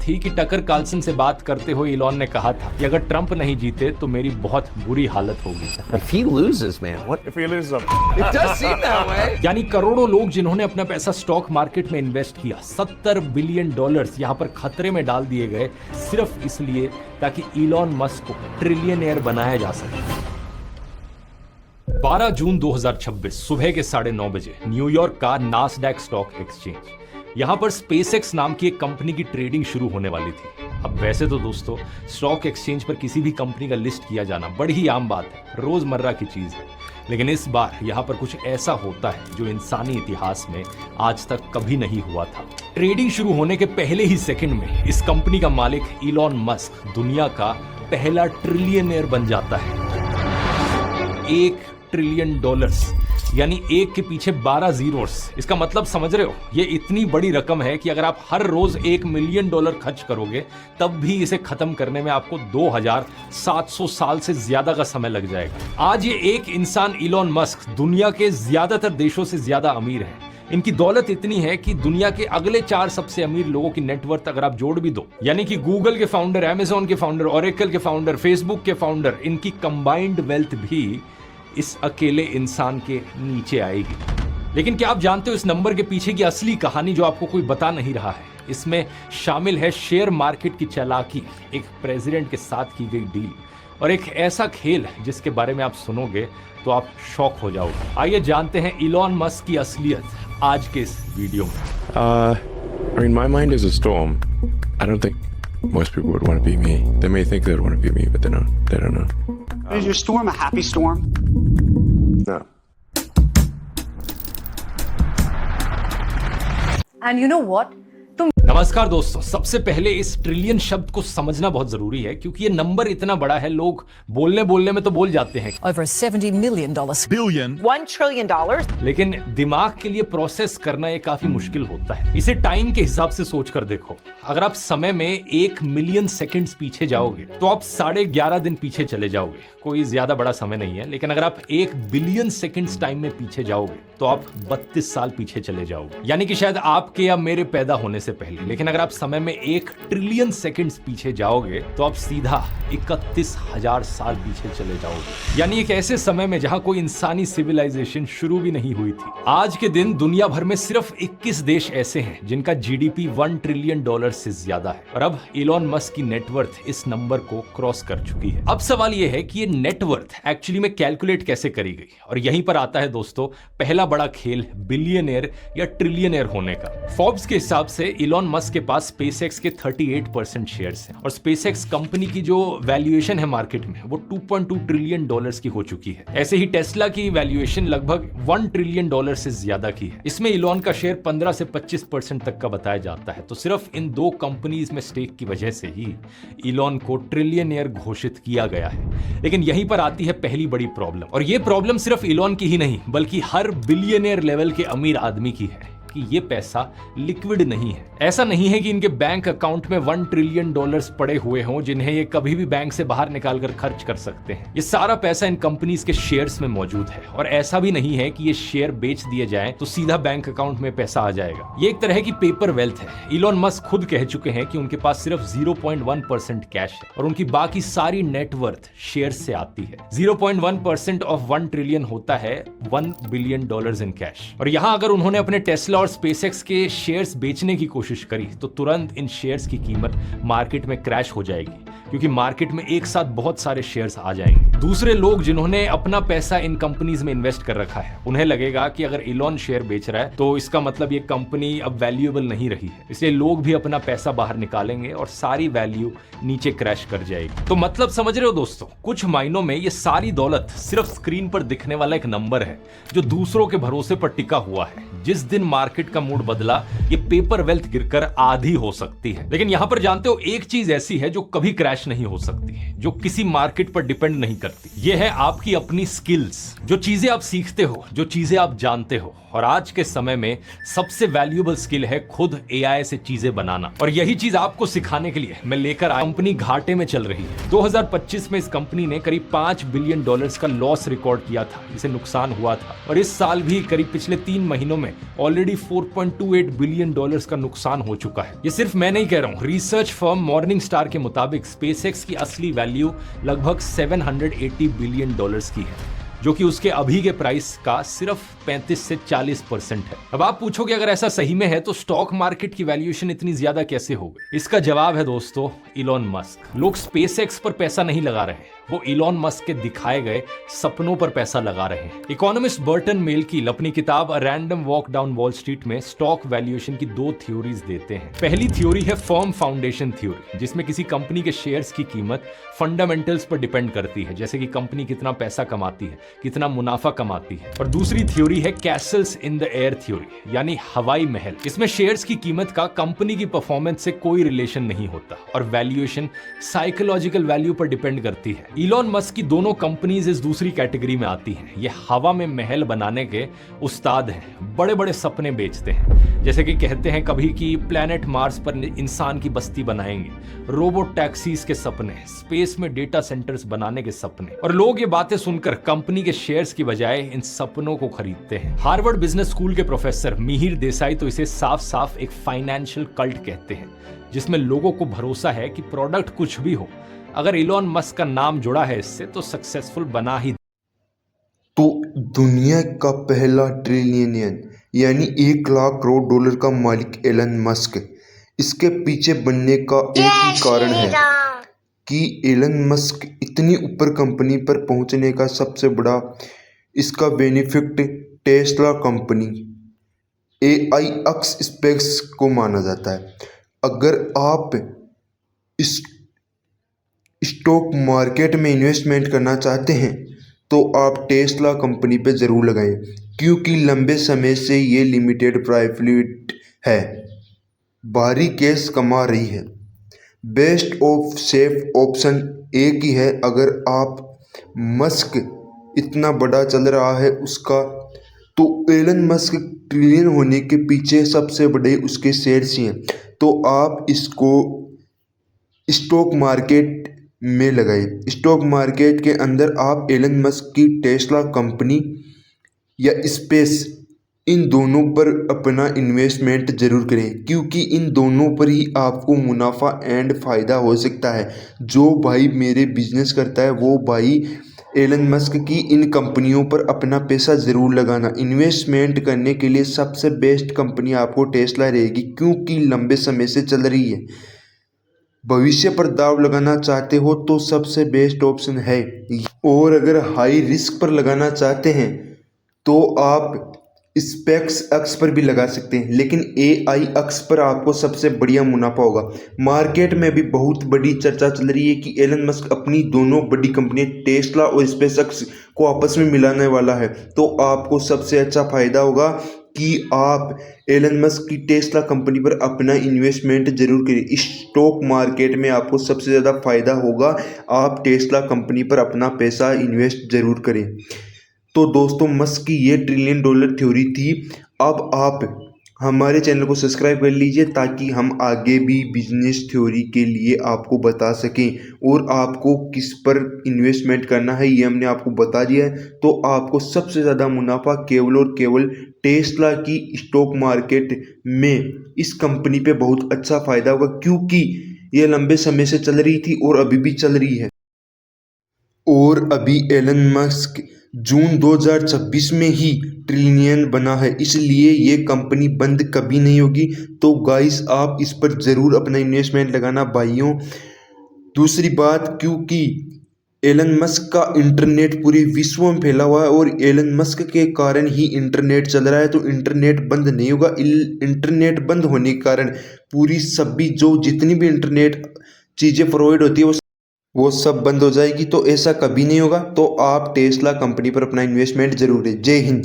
थी कि Tucker Carlson से बात करते हुए इलॉन ने कहा था कि अगर ट्रंप नहीं जीते तो मेरी बहुत बुरी हालत होगी। If he loses, man, what? If he loses, It does seem that way. यानी करोड़ों लोग जिन्होंने अपना पैसा स्टॉक मार्केट में इन्वेस्ट किया, $70 बिलियन यहाँ पर खतरे में डाल दिए गए सिर्फ इसलिए ताकि इलॉन मस्क को ट्रिलियनेयर बनाया जा सके। 12 जून 2026 सुबह के 9:30 बजे न्यूयॉर्क का नास्डैक स्टॉक एक्सचेंज, यहां पर स्पेसएक्स नाम की एक कंपनी की ट्रेडिंग शुरू होने वाली थी। अब वैसे तो दोस्तों स्टॉक एक्सचेंज पर किसी भी कंपनी का लिस्ट किया जाना बड़ी ही आम बात है, रोजमर्रा की चीज है, लेकिन इस बार यहां पर कुछ ऐसा होता है जो इंसानी इतिहास में आज तक कभी नहीं हुआ था। ट्रेडिंग शुरू होने के पहले ही सेकंड में इस कंपनी का मालिक इलॉन मस्क दुनिया का पहला ट्रिलियनेयर बन जाता है। $1 ट्रिलियन, यानी एक के पीछे 12 जीरोस। इसका मतलब समझ रहे हो, ये इतनी बड़ी रकम है कि अगर आप हर रोज $1 मिलियन खर्च करोगे तब भी इसे खत्म करने में आपको 2700 साल से ज्यादा का समय लग जाएगा। आज ये एक इंसान इलॉन मस्क दुनिया के ज्यादातर देशों से ज्यादा अमीर है। इनकी दौलत इतनी है कि दुनिया के अगले 4 सबसे अमीर लोगों की नेटवर्थ अगर आप जोड़ भी दो, यानी कि गूगल के फाउंडर, अमेज़न के फाउंडर, ओरेकल के फाउंडर, फेसबुक के फाउंडर, इनकी कंबाइंड वेल्थ भी इस अकेले इंसान के नीचे आएगी। लेकिन क्या आप जानते हो इस नंबर के पीछे की असली कहानी जो आपको कोई बता नहीं रहा है? इसमें शामिल है शेयर मार्केट की चालाकी, एक प्रेसिडेंट के साथ की गई डील और एक ऐसा खेल जिसके बारे में आप सुनोगे तो आप शॉक हो जाओगे। आइए जानते हैं इलॉन मस्क की असलियत आज के इस वीडियो में। I mean, my mind is a storm. I don't think most people would want to be me. They may think they would want to be me, but they don't know. Is your storm a happy storm? No. And you know what? नमस्कार दोस्तों, सबसे पहले इस trillion शब्द को समझना बहुत जरूरी है क्योंकि ये नंबर इतना बड़ा है, लोग बोलने में तो बोल जाते हैं Over $70 million. Billion. $1 trillion. लेकिन दिमाग के लिए प्रोसेस करना ये काफी मुश्किल होता है। इसे टाइम के हिसाब से सोच कर देखो, अगर आप समय में 1 मिलियन सेकंड्स पीछे जाओगे तो आप 11.5 दिन पीछे चले जाओगे। कोई ज्यादा बड़ा समय नहीं है, लेकिन अगर आप 1 बिलियन सेकंड्स टाइम में पीछे जाओगे तो आप 32 साल पीछे चले जाओगे, यानी कि शायद आपके या मेरे पैदा होने से पहले। लेकिन अगर आप समय में 1 ट्रिलियन सेकंड्स पीछे जाओगे तो आप सीधा 31,000 साल पीछे चले जाओगे, यानी एक ऐसे समय में जहां कोई इंसानी सिविलाइजेशन शुरू भी नहीं हुई थी। आज के दिन दुनिया भर में सिर्फ 21 देश ऐसे हैं जिनका जीडीपी $1 ट्रिलियन से ज्यादा है और अब इलॉन मस्क की नेटवर्थ इस नंबर को क्रॉस कर चुकी है। अब सवाल यह है कि ये नेटवर्थ एक्चुअली में कैलकुलेट कैसे करी गई, और यहीं पर आता है दोस्तों पहला बड़ा खेल बिलियनेयर या ट्रिलियनेयर होने का। फोर्ब्स के हिसाब से इलॉन मस्क के पास स्पेसएक्स के 38% शेयर्स हैं और स्पेसएक्स कंपनी की जो वैल्यूएशन है मार्केट में वो $2.2 ट्रिलियन की हो चुकी है। ऐसे ही टेस्ला की वैल्यूएशन लगभग $1 ट्रिलियन से ज्यादा की है। इसमें इलॉन का शेयर 15 से 25% तक का बताया जाता है। तो सिर्फ इन 2 कंपनीज में स्टेक की वजह से ही इलॉन को ट्रिलियनेयर घोषित किया गया है। लेकिन यहीं पर आती है पहली बड़ी प्रॉब्लम, और ये प्रॉब्लम सिर्फ इलॉन की ही नहीं बल्कि हर बिलियनेयर लेवल के अमीर आदमी की है कि ये पैसा लिक्विड नहीं है। ऐसा नहीं है कि इनके बैंक अकाउंट में $1 ट्रिलियन पड़े हुए हों जिन्हें ये कभी भी बैंक से बाहर निकालकर खर्च कर सकते हैं। ये सारा पैसा इन कंपनीज के शेयर्स में मौजूद है, और ऐसा भी नहीं है कि ये शेयर बेच दिए जाएं तो सीधा बैंक अकाउंट में पैसा आ जाएगा। ये एक तरह की पेपर वेल्थ है। इलॉन मस्क खुद कह चुके हैं कि उनके पास सिर्फ 0.1% कैश है और उनकी बाकी सारी नेटवर्थ शेयर से आती है। 0.1% ऑफ 1 ट्रिलियन होता है $1 बिलियन इन कैश। और यहां अगर उन्होंने अपने टेस्ला और स्पेसएक्स के शेयर्स बेचने की कोशिश करी तो तुरंत इन शेयर्स की कीमत मार्केट में क्रैश हो जाएगी, क्योंकि मार्केट में एक साथ बहुत सारे शेयर्स आ जाएंगे। दूसरे लोग जिन्होंने अपना पैसा इन कंपनीज में इन्वेस्ट कर रखा है उन्हें लगेगा कि अगर इलॉन शेयर बेच रहा है तो इसका मतलब ये कंपनी अब वैल्यूएबल नहीं रही है, इसलिए लोग भी अपना पैसा बाहर निकालेंगे और सारी वैल्यू नीचे क्रैश कर जाएगी। तो मतलब समझ रहे हो दोस्तों, कुछ महीनों में ये सारी दौलत सिर्फ स्क्रीन पर दिखने वाला एक नंबर है जो दूसरों के भरोसे पर टिका हुआ है। जिस दिन मार्केट का मूड बदला ये पेपर वेल्थ गिरकर आधी हो सकती है। लेकिन यहां पर जानते हो एक चीज ऐसी है जो कभी क्रैश स्मैश नहीं हो सकती, जो किसी मार्केट पर डिपेंड नहीं करती। ये है आपकी अपनी स्किल्स, जो चीजें आप सीखते हो, जो चीजें आप जानते हो। और आज के समय में सबसे वैल्यूएबल स्किल है खुद एआई से चीजें बनाना। और यही चीज आपको सिखाने के लिए मैं लेकर आया। कंपनी घाटे में चल रही है। 2025 में इस कंपनी ने करीब $5 बिलियन का लॉस रिकॉर्ड किया था, इसे नुकसान हुआ था। और इस साल भी करीब पिछले 3 महीनों में ऑलरेडी $4.28 बिलियन का नुकसान हो चुका है। ये सिर्फ मैं नहीं कह रहा हूं, रिसर्च फर्म मॉर्निंग स्टार के मुताबिक स्पेसएक्स की असली वैल्यू लगभग $780 बिलियन की है, जो कि उसके अभी के प्राइस का सिर्फ 35 से 40% है। अब आप पूछोगे अगर ऐसा सही में है तो स्टॉक मार्केट की वैल्यूएशन इतनी ज्यादा कैसे हो गई? इसका जवाब है दोस्तों, इलॉन मस्क। लोग स्पेसएक्स पर पैसा नहीं लगा रहे हैं, वो इलॉन मस्क के दिखाए गए सपनों पर पैसा लगा रहे हैं। इकोनॉमिस्ट बर्टन मेल्किल अपनी किताब a random walk down wall street में स्टॉक वैल्यूएशन की 2 थ्योरीज देते हैं। पहली थ्योरी है फर्म फाउंडेशन थ्योरी, जिसमें किसी कंपनी के शेयर्स की कीमत फंडामेंटल्स पर डिपेंड करती है, जैसे कि कंपनी कितना पैसा कमाती है, कितना मुनाफा कमाती है। और दूसरी थ्योरी है Castle's in the air theory, यानी हवाई महल। इसमें शेयर्स की कीमत का कंपनी की परफॉर्मेंस से कोई रिलेशन नहीं होता और वैल्यूएशन साइकोलॉजिकल वैल्यू पर डिपेंड करती है। इलॉन मस्क की दोनों कंपनीज इस दूसरी कैटेगरी में आती हैं। ये हवा में महल बनाने के उस्ताद हैं, बड़े बड़े सपने बेचते हैं, जैसे कि कहते हैं कभी कि प्लैनेट मार्स पर इंसान की बस्ती बनाएंगे, रोबोट टैक्सीज के सपने, स्पेस में डेटा सेंटर्स बनाने के सपने। और लोग ये बातें सुनकर कंपनी के शेयर्स की बजाय इन सपनों को खरीदते हैं। हार्वर्ड बिजनेस स्कूल के प्रोफेसर मिहिर देसाई तो इसे साफ साफ एक फाइनेंशियल कल्ट कहते हैं, जिसमें लोगों को भरोसा है कि प्रोडक्ट कुछ भी हो, अगर इलॉन मस्क का नाम जुड़ा है इससे तो सक्सेसफुल बना ही। तो दुनिया का पहला ट्रिलियनियन यानी $1,00,000 का मालिक एलन मस्क, इसके पीछे बनने का एक ही कारण है कि एलन मस्क इतनी ऊपर कंपनी पर पहुंचने का सबसे बड़ा इसका benefit Tesla company AIX space को माना जाता है। अगर आप इस स्टॉक मार्केट में इन्वेस्टमेंट करना चाहते हैं तो आप टेस्ला कंपनी पे ज़रूर लगाएं, क्योंकि लंबे समय से ये लिमिटेड प्रॉफिट है, भारी कैश कमा रही है। बेस्ट ऑफ सेफ ऑप्शन एक ही है। अगर आप मस्क इतना बड़ा चल रहा है उसका, तो एलन मस्क ट्रिलियन होने के पीछे सबसे बड़े उसके शेयर्स ही हैं। तो आप इसको स्टॉक मार्केट में लगाए। स्टॉक मार्केट के अंदर आप एलन मस्क की टेस्ला कंपनी या स्पेस, इन दोनों पर अपना इन्वेस्टमेंट जरूर करें, क्योंकि इन दोनों पर ही आपको मुनाफा एंड फ़ायदा हो सकता है। जो भाई मेरे बिजनेस करता है वो भाई एलन मस्क की इन कंपनियों पर अपना पैसा ज़रूर लगाना। इन्वेस्टमेंट करने के लिए सबसे बेस्ट कंपनी आपको टेस्ला रहेगी, क्योंकि लंबे समय से चल रही है। भविष्य पर दाव लगाना चाहते हो तो सबसे बेस्ट ऑप्शन है। और अगर हाई रिस्क पर लगाना चाहते हैं तो आप SpaceX पर भी लगा सकते हैं, लेकिन AIX पर आपको सबसे बढ़िया मुनाफा होगा। मार्केट में भी बहुत बड़ी चर्चा चल रही है कि एलन मस्क अपनी दोनों बड़ी कंपनी टेस्ला और SpaceX को आपस में मिलाने वाला है। तो आपको सबसे अच्छा फायदा होगा कि आप एलन मस्क की टेस्ला कंपनी पर अपना इन्वेस्टमेंट जरूर करें। स्टॉक मार्केट में आपको सबसे ज़्यादा फायदा होगा, आप टेस्ला कंपनी पर अपना पैसा इन्वेस्ट जरूर करें। तो दोस्तों, मस्क की ये $1 ट्रिलियन थ्योरी थी। अब आप हमारे चैनल को सब्सक्राइब कर लीजिए ताकि हम आगे भी बिजनेस थ्योरी के लिए आपको बता सकें, और आपको किस पर इन्वेस्टमेंट करना है ये हमने आपको बता दिया है। तो आपको सबसे ज़्यादा मुनाफा केवल और केवल टेस्ला की स्टॉक मार्केट में इस कंपनी पे बहुत अच्छा फ़ायदा होगा, क्योंकि ये लंबे समय से चल रही थी और अभी भी चल रही है। और अभी एलन मस्क जून 2026 में ही ट्रिलियन बना है, इसलिए ये कंपनी बंद कभी नहीं होगी। तो गाइस, आप इस पर ज़रूर अपना इन्वेस्टमेंट लगाना भाइयों। दूसरी बात, क्योंकि एलन मस्क का इंटरनेट पूरे विश्व में फैला हुआ है और एलन मस्क के कारण ही इंटरनेट चल रहा है, तो इंटरनेट बंद नहीं होगा। इंटरनेट बंद होने के कारण पूरी सभी जो जितनी भी इंटरनेट चीज़ें प्रोवाइड होती है वो सब बंद हो जाएगी। तो ऐसा कभी नहीं होगा। तो आप टेस्ला कंपनी पर अपना इन्वेस्टमेंट जरूर करें। जय हिंद।